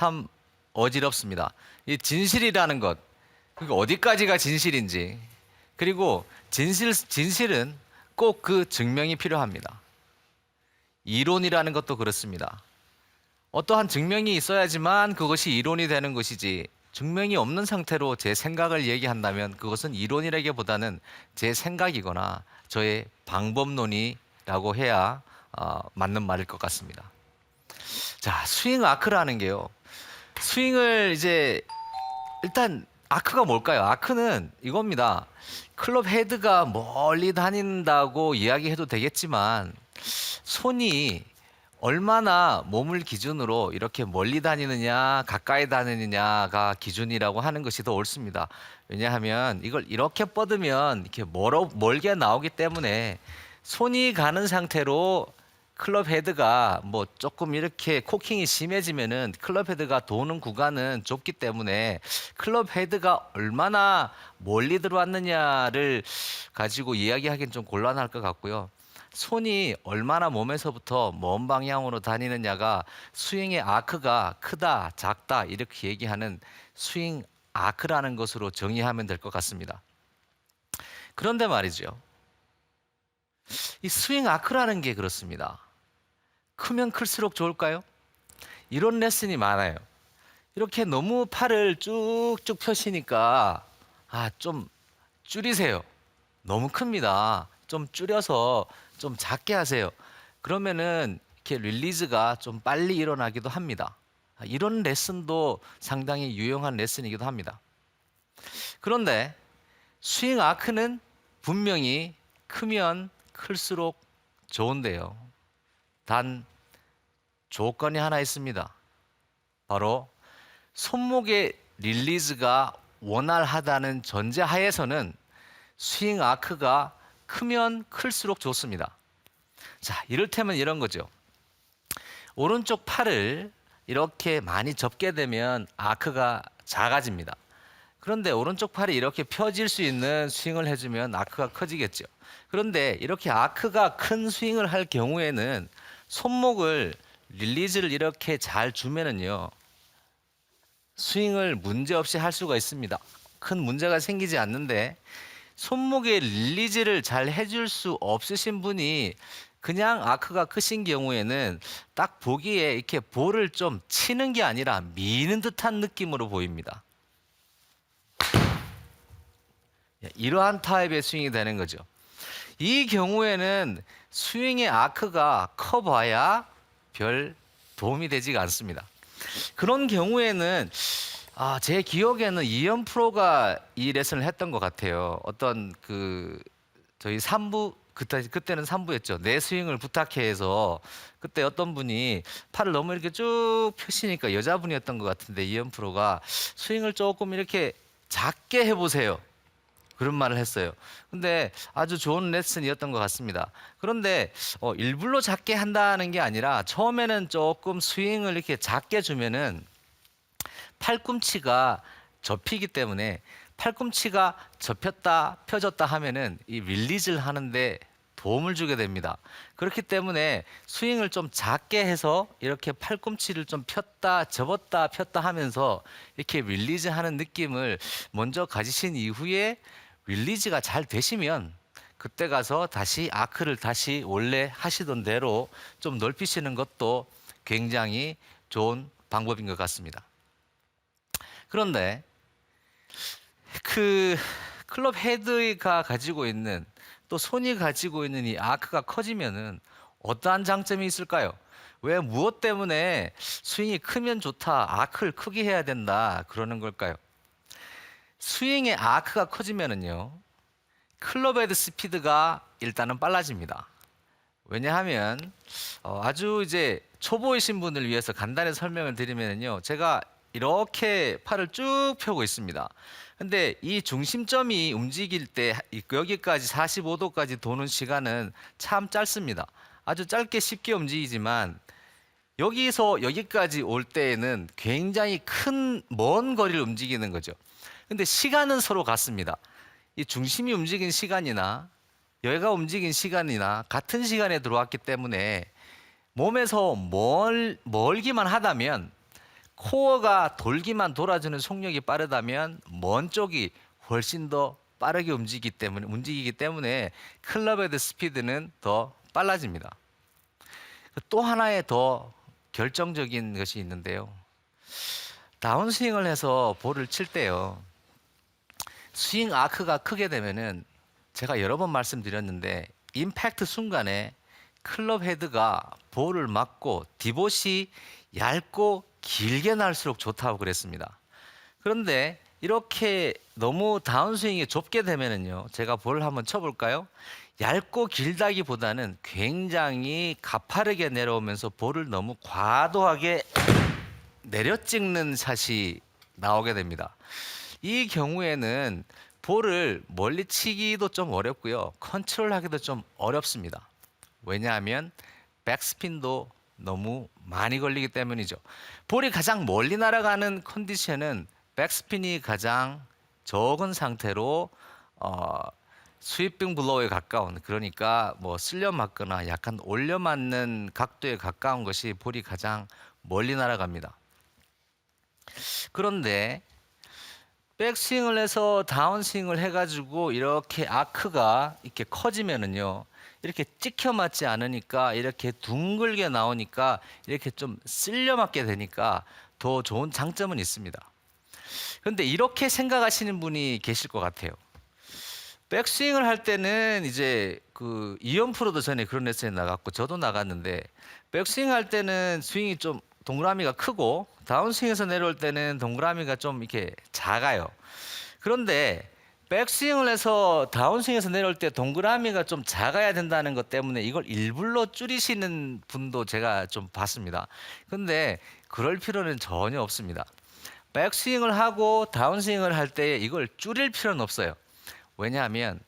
참 어지럽습니다. 이 진실이라는 것, 그러니까 어디까지가 진실인지, 그리고 진실은 꼭 그 증명이 필요합니다. 이론이라는 것도 그렇습니다. 어떠한 증명이 있어야지만 그것이 이론이 되는 것이지, 증명이 없는 상태로 제 생각을 얘기한다면 그것은 이론이라기보다는 제 생각이거나 저의 방법론이라고 해야 맞는 말일 것 같습니다. 자, 스윙 아크라는 게요. 스윙을 이제 일단 아크가 뭘까요? 아크는 이겁니다. 클럽 헤드가 멀리 다닌다고 이야기해도 되겠지만 손이 얼마나 몸을 기준으로 이렇게 멀리 다니느냐 가까이 다니느냐가 기준이라고 하는 것이 더 옳습니다. 왜냐하면 이걸 이렇게 뻗으면 이렇게 멀게 나오기 때문에 손이 가는 상태로 클럽 헤드가 뭐 조금 이렇게 코킹이 심해지면은 클럽 헤드가 도는 구간은 좁기 때문에 클럽 헤드가 얼마나 멀리 들어왔느냐를 가지고 이야기하기는 좀 곤란할 것 같고요. 손이 얼마나 몸에서부터 먼 방향으로 다니느냐가 스윙의 아크가 크다, 작다 이렇게 얘기하는 스윙 아크라는 것으로 정의하면 될 것 같습니다. 그런데 말이죠. 이 스윙 아크라는 게 그렇습니다. 크면 클수록 좋을까요? 이런 레슨이 많아요. 이렇게 너무 팔을 쭉쭉 펴시니까 좀 줄이세요. 너무 큽니다. 좀 줄여서 좀 작게 하세요. 그러면은 이렇게 릴리즈가 좀 빨리 일어나기도 합니다. 이런 레슨도 상당히 유용한 레슨이기도 합니다. 그런데 스윙 아크는 분명히 크면 클수록 좋은데요. 단 조건이 하나 있습니다. 바로 손목의 릴리즈가 원활하다는 전제하에서는 스윙 아크가 크면 클수록 좋습니다. 자, 이를테면 이런 거죠. 오른쪽 팔을 이렇게 많이 접게 되면 아크가 작아집니다. 그런데 오른쪽 팔이 이렇게 펴질 수 있는 스윙을 해주면 아크가 커지겠죠. 그런데 이렇게 아크가 큰 스윙을 할 경우에는 손목을 릴리즈를 이렇게 잘 주면은요, 스윙을 문제없이 할 수가 있습니다. 큰 문제가 생기지 않는데 손목에 릴리즈를 잘 해줄 수 없으신 분이 그냥 아크가 크신 경우에는 딱 보기에 이렇게 볼을 좀 치는 게 아니라 미는 듯한 느낌으로 보입니다. 이러한 타입의 스윙이 되는 거죠. 이 경우에는 스윙의 아크가 커봐야 별 도움이 되지가 않습니다. 그런 경우에는 제 기억에는 이현 프로가 이 레슨을 했던 것 같아요. 어떤 저희 3부 그때는 3부였죠. 내 스윙을 부탁해 해서 그때 어떤 분이 팔을 너무 이렇게 쭉 펴시니까 여자분이었던 것 같은데 이현 프로가 스윙을 조금 이렇게 작게 해보세요. 그런 말을 했어요. 근데 아주 좋은 레슨이었던 것 같습니다. 그런데 일부러 작게 한다는 게 아니라 처음에는 조금 스윙을 이렇게 작게 주면은 팔꿈치가 접히기 때문에 팔꿈치가 접혔다 펴졌다 하면은 이 릴리즈를 하는데 도움을 주게 됩니다. 그렇기 때문에 스윙을 좀 작게 해서 이렇게 팔꿈치를 좀 폈다 접었다 폈다 하면서 이렇게 릴리즈 하는 느낌을 먼저 가지신 이후에 릴리즈가 잘 되시면 그때 가서 다시 아크를 다시 원래 하시던 대로 좀 넓히시는 것도 굉장히 좋은 방법인 것 같습니다. 그런데 클럽 헤드가 가지고 있는 또 손이 가지고 있는 이 아크가 커지면은 어떠한 장점이 있을까요? 왜 무엇 때문에 스윙이 크면 좋다, 아크를 크게 해야 된다 그러는 걸까요? 스윙의 아크가 커지면은요, 클럽 헤드 스피드가 일단은 빨라집니다. 왜냐하면 아주 이제 초보이신 분을 위해서 간단히 설명을 드리면요, 제가 이렇게 팔을 쭉 펴고 있습니다. 근데 이 중심점이 움직일 때 여기까지 45도까지 도는 시간은 참 짧습니다. 아주 짧게 쉽게 움직이지만 여기서 여기까지 올 때에는 굉장히 먼 거리를 움직이는 거죠. 근데 시간은 서로 같습니다. 이 중심이 움직인 시간이나 여기가 움직인 시간이나 같은 시간에 들어왔기 때문에 몸에서 멀기만 하다면 코어가 돌기만 돌아주는 속력이 빠르다면 먼 쪽이 훨씬 더 빠르게 움직이기 때문에 클럽 헤드 스피드는 더 빨라집니다. 또 하나의 더 결정적인 것이 있는데요. 다운스윙을 해서 볼을 칠 때요. 스윙 아크가 크게 되면은 제가 여러 번 말씀드렸는데 임팩트 순간에 클럽 헤드가 볼을 맞고 디봇이 얇고 길게 날수록 좋다고 그랬습니다. 그런데 이렇게 너무 다운스윙이 좁게 되면은요. 제가 볼을 한번 쳐볼까요? 얇고 길다기보다는 굉장히 가파르게 내려오면서 볼을 너무 과도하게 내려 찍는 샷이 나오게 됩니다. 이 경우에는 볼을 멀리 치기도 좀 어렵고요. 컨트롤하기도 좀 어렵습니다. 왜냐하면 백스핀도 너무 많이 걸리기 때문이죠. 볼이 가장 멀리 날아가는 컨디션은 백스핀이 가장 적은 상태로 스위핑 블로우에 가까운, 그러니까 뭐 쓸려 맞거나 약간 올려 맞는 각도에 가까운 것이 볼이 가장 멀리 날아갑니다. 그런데 백스윙을 해서 다운스윙을 해가지고 이렇게 아크가 이렇게 커지면은요, 이렇게 찍혀 맞지 않으니까 이렇게 둥글게 나오니까 이렇게 좀 쓸려 맞게 되니까 더 좋은 장점은 있습니다. 그런데 이렇게 생각하시는 분이 계실 것 같아요. 백스윙을 할 때는 이제 그 이현 프로도 전에 그런 레슨에 나갔고 저도 나갔는데, 백스윙 할 때는 스윙이 좀 동그라미가 크고 다운스윙에서 내려올 때는 동그라미가 좀 이렇게 작아요. 그런데 백스윙을 해서 다운스윙에서 내려올 때 동그라미가 좀 작아야 된다는 것 때문에 이걸 일부러 줄이시는 분도 제가 좀 봤습니다. 근데 그럴 필요는 전혀 없습니다. 백스윙을 하고 다운스윙을 할 때 이걸 줄일 필요는 없어요. 왜냐하면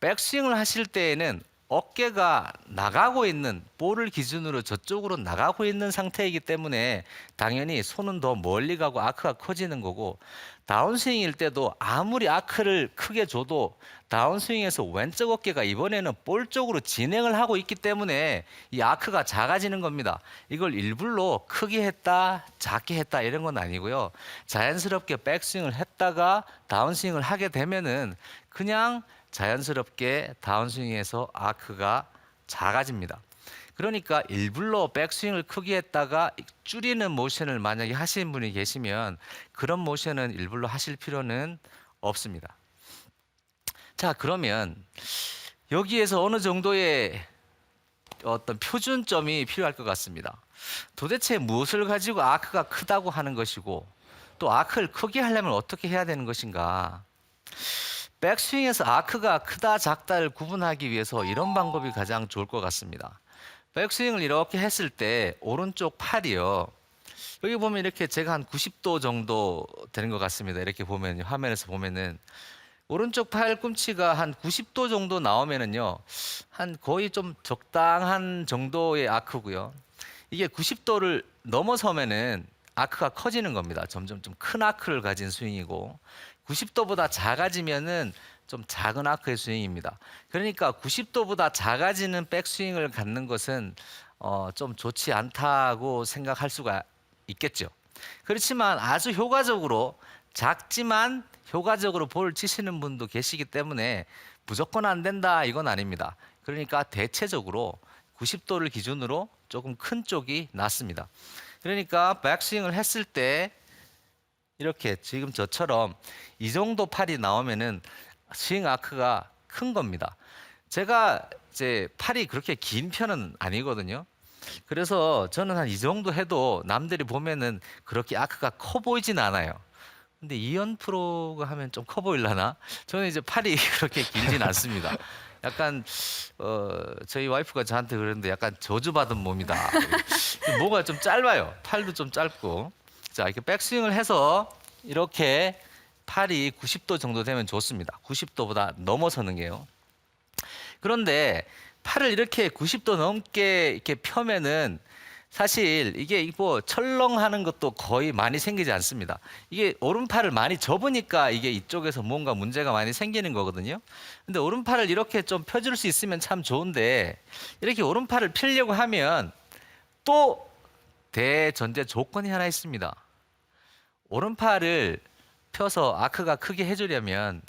백스윙을 하실 때에는 어깨가 나가고 있는, 볼을 기준으로 저쪽으로 나가고 있는 상태이기 때문에 당연히 손은 더 멀리 가고 아크가 커지는 거고, 다운스윙일 때도 아무리 아크를 크게 줘도 다운스윙에서 왼쪽 어깨가 이번에는 볼 쪽으로 진행을 하고 있기 때문에 이 아크가 작아지는 겁니다. 이걸 일부러 크게 했다 작게 했다 이런 건 아니고요. 자연스럽게 백스윙을 했다가 다운스윙을 하게 되면은 그냥 자연스럽게 다운스윙에서 아크가 작아집니다. 그러니까 일부러 백스윙을 크게 했다가 줄이는 모션을 만약에 하시는 분이 계시면 그런 모션은 일부러 하실 필요는 없습니다. 자, 그러면 여기에서 어느 정도의 어떤 표준점이 필요할 것 같습니다. 도대체 무엇을 가지고 아크가 크다고 하는 것이고, 또 아크를 크게 하려면 어떻게 해야 되는 것인가? 백스윙에서 아크가 크다 작다를 구분하기 위해서 이런 방법이 가장 좋을 것 같습니다. 백스윙을 이렇게 했을 때 오른쪽 팔이요, 여기 보면 이렇게 제가 한 90도 정도 되는 것 같습니다. 이렇게 보면, 화면에서 보면은 오른쪽 팔꿈치가 한 90도 정도 나오면은요, 한 거의 좀 적당한 정도의 아크고요. 이게 90도를 넘어서면은 아크가 커지는 겁니다. 점점 좀 큰 아크를 가진 스윙이고, 90도보다 작아지면은 좀 작은 아크의 스윙입니다. 그러니까 90도보다 작아지는 백스윙을 갖는 것은 좀 좋지 않다고 생각할 수가 있겠죠. 그렇지만 아주 효과적으로, 작지만 효과적으로 볼을 치시는 분도 계시기 때문에 무조건 안 된다 이건 아닙니다. 그러니까 대체적으로 90도를 기준으로 조금 큰 쪽이 낫습니다. 그러니까 백스윙을 했을 때 이렇게 지금 저처럼 이 정도 팔이 나오면은 스윙 아크가 큰 겁니다. 제가 이제 팔이 그렇게 긴 편은 아니거든요. 그래서 저는 한 이 정도 해도 남들이 보면은 그렇게 아크가 커 보이진 않아요. 근데 이현 프로가 하면 좀 커 보일라나? 저는 이제 팔이 그렇게 길진 않습니다. 약간 저희 와이프가 저한테 그러는데 약간 저주받은 몸이다. 뭐가 좀 짧아요. 팔도 좀 짧고. 자, 이렇게 백스윙을 해서 이렇게 팔이 90도 정도 되면 좋습니다. 90도보다 넘어서는 게요. 그런데 팔을 이렇게 90도 넘게 이렇게 펴면은 사실 이게 뭐 철렁하는 것도 거의 많이 생기지 않습니다. 이게 오른팔을 많이 접으니까 이게 이쪽에서 뭔가 문제가 많이 생기는 거거든요. 근데 오른팔을 이렇게 좀 펴줄 수 있으면 참 좋은데, 이렇게 오른팔을 펴려고 하면 또 대전제 조건이 하나 있습니다. 오른팔을 펴서 아크가 크게 해주려면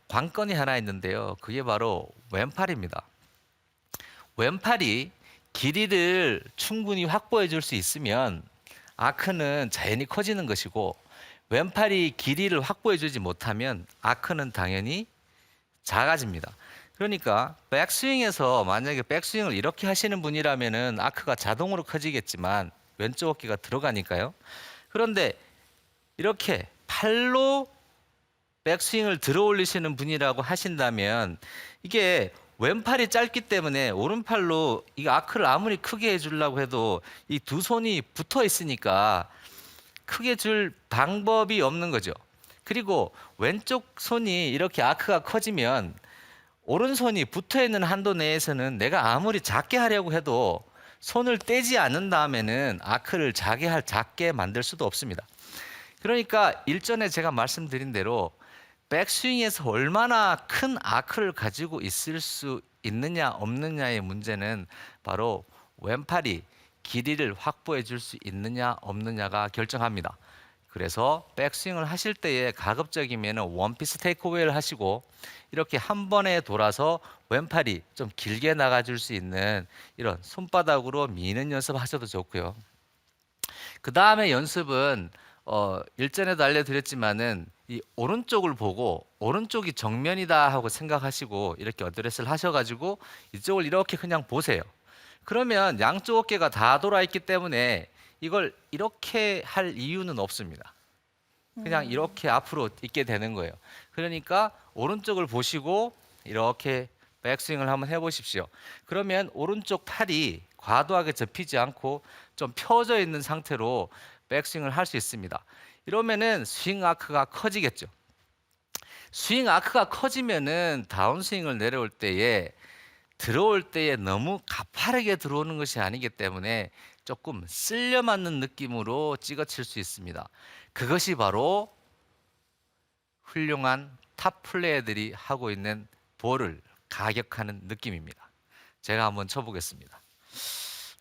관건이 하나 있는데요. 그게 바로 왼팔입니다. 왼팔이 길이를 충분히 확보해 줄 수 있으면 아크는 자연히 커지는 것이고, 왼팔이 길이를 확보해 주지 못하면 아크는 당연히 작아집니다. 그러니까 백스윙에서 만약에 백스윙을 이렇게 하시는 분이라면은 아크가 자동으로 커지겠지만 왼쪽 어깨가 들어가니까요. 그런데 이렇게 팔로 백스윙을 들어 올리시는 분이라고 하신다면 이게 왼팔이 짧기 때문에 오른팔로 이 아크를 아무리 크게 해주려고 해도 이 두 손이 붙어 있으니까 크게 줄 방법이 없는 거죠. 그리고 왼쪽 손이 이렇게 아크가 커지면 오른손이 붙어 있는 한도 내에서는 내가 아무리 작게 하려고 해도 손을 떼지 않는 다음에는 아크를 작게 만들 수도 없습니다. 그러니까 일전에 제가 말씀드린 대로 백스윙에서 얼마나 큰 아크를 가지고 있을 수 있느냐 없느냐의 문제는 바로 왼팔이 길이를 확보해 줄 수 있느냐 없느냐가 결정합니다. 그래서 백스윙을 하실 때에 가급적이면 원피스 테이크어웨이를 하시고 이렇게 한 번에 돌아서 왼팔이 좀 길게 나가줄 수 있는 이런 손바닥으로 미는 연습하셔도 좋고요. 그 다음에 연습은 일전에도 알려드렸지만은 이 오른쪽을 보고 오른쪽이 정면이다 하고 생각하시고 이렇게 어드레스를 하셔가지고 이쪽을 이렇게 그냥 보세요. 그러면 양쪽 어깨가 다 돌아 있기 때문에 이걸 이렇게 할 이유는 없습니다. 그냥 이렇게 앞으로 있게 되는 거예요. 그러니까 오른쪽을 보시고 이렇게 백스윙을 한번 해보십시오. 그러면 오른쪽 팔이 과도하게 접히지 않고 좀 펴져 있는 상태로 백스윙을 할 수 있습니다. 이러면은 스윙 아크가 커지겠죠. 스윙 아크가 커지면은 다운스윙을 내려올 때에 들어올 때에 너무 가파르게 들어오는 것이 아니기 때문에 조금 쓸려 맞는 느낌으로 찍어칠 수 있습니다. 그것이 바로 훌륭한 탑 플레이어들이 하고 있는 볼을 가격하는 느낌입니다. 제가 한번 쳐보겠습니다.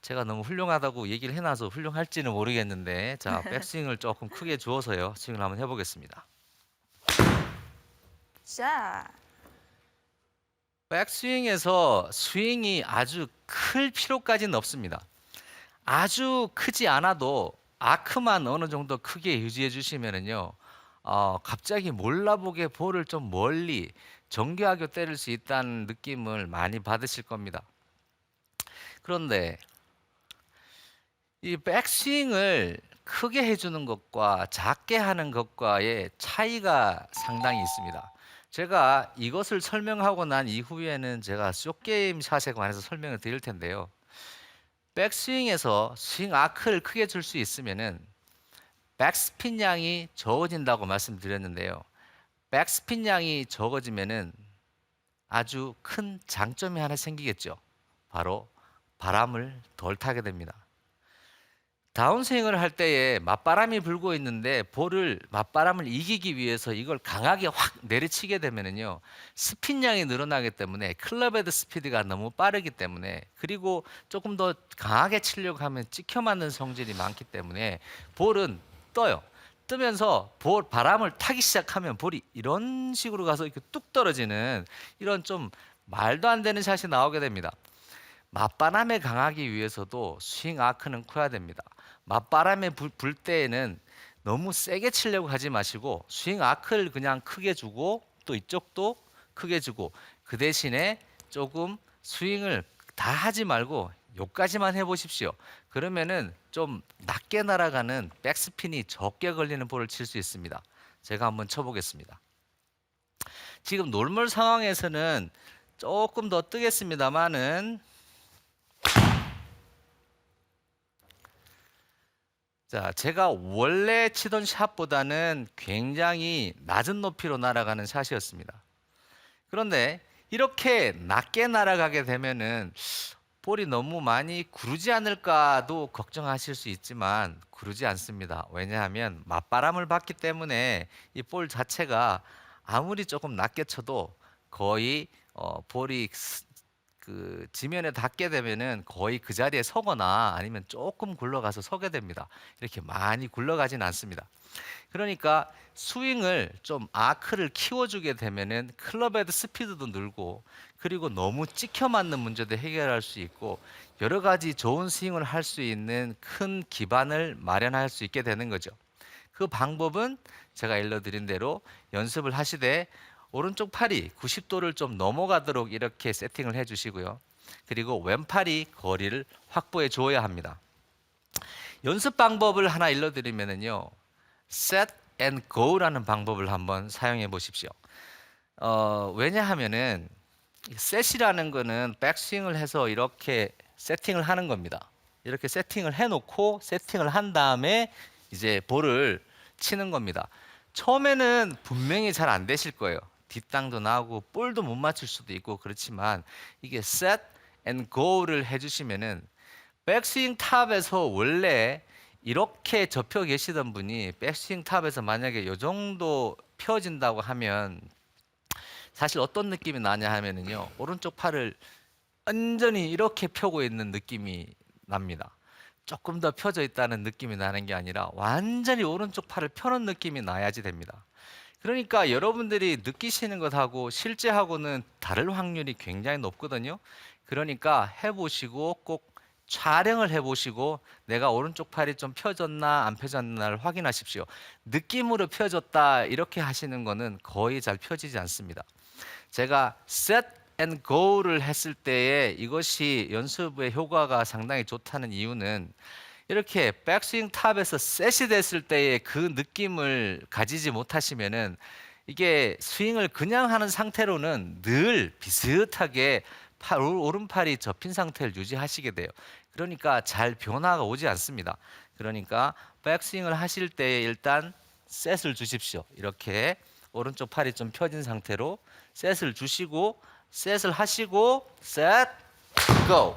제가 너무 훌륭하다고 얘기를 해놔서 훌륭할지는 모르겠는데, 자, 백스윙을 조금 크게 주어서요 스윙을 한번 해보겠습니다. 자, 백스윙에서 스윙이 아주 클 필요까지는 없습니다. 아주 크지 않아도 아크만 어느 정도 크게 유지해 주시면은요, 갑자기 몰라보게 볼을 좀 멀리 정교하게 때릴 수 있다는 느낌을 많이 받으실 겁니다. 그런데 이 백스윙을 크게 해주는 것과 작게 하는 것과의 차이가 상당히 있습니다. 제가 이것을 설명하고 난 이후에는 제가 숏게임 샷에 관해서 설명을 드릴 텐데요. 백스윙에서 스윙 아크를 크게 줄 수 있으면은 백스핀 양이 적어진다고 말씀드렸는데요. 백스핀 양이 적어지면은 아주 큰 장점이 하나 생기겠죠. 바로 바람을 덜 타게 됩니다. 다운스윙을 할 때에 맞바람이 불고 있는데 볼을 맞바람을 이기기 위해서 이걸 강하게 확 내리치게 되면은요, 스핀량이 늘어나기 때문에 클럽 헤드 스피드가 너무 빠르기 때문에, 그리고 조금 더 강하게 치려고 하면 찍혀 맞는 성질이 많기 때문에 볼은 떠요. 뜨면서 바람을 타기 시작하면 볼이 이런 식으로 가서 이렇게 뚝 떨어지는 이런 좀 말도 안 되는 샷이 나오게 됩니다. 맞바람에 강하기 위해서도 스윙 아크는 커야 됩니다. 맞바람에 불 때에는 너무 세게 치려고 하지 마시고 스윙 아크를 그냥 크게 주고 또 이쪽도 크게 주고, 그 대신에 조금 스윙을 다 하지 말고 요까지만 해보십시오. 그러면은 좀 낮게 날아가는 백스핀이 적게 걸리는 볼을 칠 수 있습니다. 제가 한번 쳐보겠습니다. 지금 노멀 상황에서는 조금 더 뜨겠습니다만은, 자, 제가 원래 치던 샷보다는 굉장히 낮은 높이로 날아가는 샷이었습니다. 그런데 이렇게 낮게 날아가게 되면은 볼이 너무 많이 구르지 않을까도 걱정하실 수 있지만 구르지 않습니다. 왜냐하면 맞바람을 받기 때문에 이 볼 자체가 아무리 조금 낮게 쳐도 거의 볼이 그 지면에 닿게 되면은 거의 그 자리에 서거나 아니면 조금 굴러가서 서게 됩니다. 이렇게 많이 굴러가진 않습니다. 그러니까 스윙을 좀 아크를 키워주게 되면은 클럽헤드 스피드도 늘고, 그리고 너무 찍혀 맞는 문제도 해결할 수 있고, 여러 가지 좋은 스윙을 할 수 있는 큰 기반을 마련할 수 있게 되는 거죠. 그 방법은 제가 일러드린 대로 연습을 하시되 오른쪽 팔이 90도를 좀 넘어가도록 이렇게 세팅을 해 주시고요. 그리고 왼팔이 거리를 확보해 줘야 합니다. 연습 방법을 하나 일러드리면요. set and go라는 방법을 한번 사용해 보십시오. 왜냐하면은 set이라는 거는 백스윙을 해서 이렇게 세팅을 하는 겁니다. 이렇게 세팅을 해놓고 세팅을 한 다음에 이제 볼을 치는 겁니다. 처음에는 분명히 잘 안 되실 거예요. 뒷땅도 나고 볼도 못 맞출 수도 있고 그렇지만, 이게 set and go를 해주시면은 백스윙 탑에서 원래 이렇게 접혀 계시던 분이 백스윙 탑에서 만약에 이 정도 펴진다고 하면 사실 어떤 느낌이 나냐 하면은요, 오른쪽 팔을 완전히 이렇게 펴고 있는 느낌이 납니다. 조금 더 펴져 있다는 느낌이 나는 게 아니라 완전히 오른쪽 팔을 펴는 느낌이 나야지 됩니다. 그러니까 여러분들이 느끼시는 것하고 실제하고는 다를 확률이 굉장히 높거든요. 그러니까 해보시고 꼭 촬영을 해보시고 내가 오른쪽 팔이 좀 펴졌나 안 펴졌나를 확인하십시오. 느낌으로 펴졌다 이렇게 하시는 거는 거의 잘 펴지지 않습니다. 제가 set and go를 했을 때에 이것이 연습의 효과가 상당히 좋다는 이유는, 이렇게 백스윙 탑에서 셋이 됐을 때의 그 느낌을 가지지 못하시면은 이게 스윙을 그냥 하는 상태로는 늘 비슷하게 오른팔이 접힌 상태를 유지하시게 돼요. 그러니까 잘 변화가 오지 않습니다. 그러니까 백스윙을 하실 때 일단 셋을 주십시오. 이렇게 오른쪽 팔이 좀 펴진 상태로 셋을 주시고 셋을 하시고 셋, 고!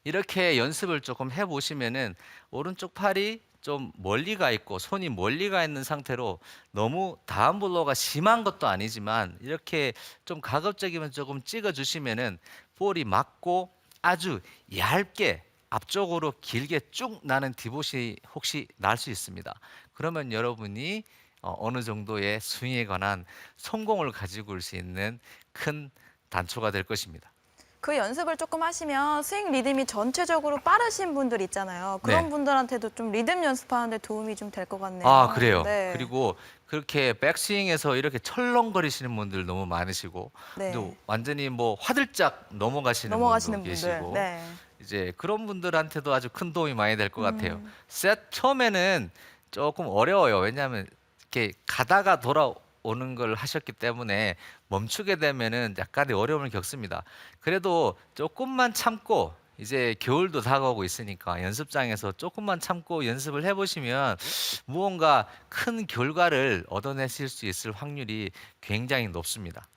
이렇게 연습을 조금 해보시면은 오른쪽 팔이 좀 멀리 가 있고 손이 멀리 가 있는 상태로 너무 다운블로우가 심한 것도 아니지만 이렇게 좀 가급적이면 조금 찍어 주시면은 볼이 맞고 아주 얇게 앞쪽으로 길게 쭉 나는 디봇이 혹시 날 수 있습니다. 그러면 여러분이 어느 정도의 스윙에 관한 성공을 가지고 올 수 있는 큰 단초가 될 것입니다. 그 연습을 조금 하시면 스윙 리듬이 전체적으로 빠르신 분들 있잖아요. 그런 네. 분들한테도 좀 리듬 연습하는데 도움이 좀 될 것 같네요. 아, 그래요. 네. 그리고 그렇게 백스윙에서 이렇게 철렁거리시는 분들 너무 많으시고, 네. 또 완전히 뭐 화들짝 넘어가시는 넘어가시는 분도 분들. 계시고, 네. 이제 그런 분들한테도 아주 큰 도움이 많이 될 것 같아요. 음. 셋 처음에는 조금 어려워요. 왜냐하면 이렇게 가다가 돌아오는 걸 하셨기 때문에 멈추게 되면은 약간의 어려움을 겪습니다. 그래도 조금만 참고, 이제 겨울도 다가오고 있으니까 연습장에서 조금만 참고 연습을 해보시면 무언가 큰 결과를 얻어내실 수 있을 확률이 굉장히 높습니다.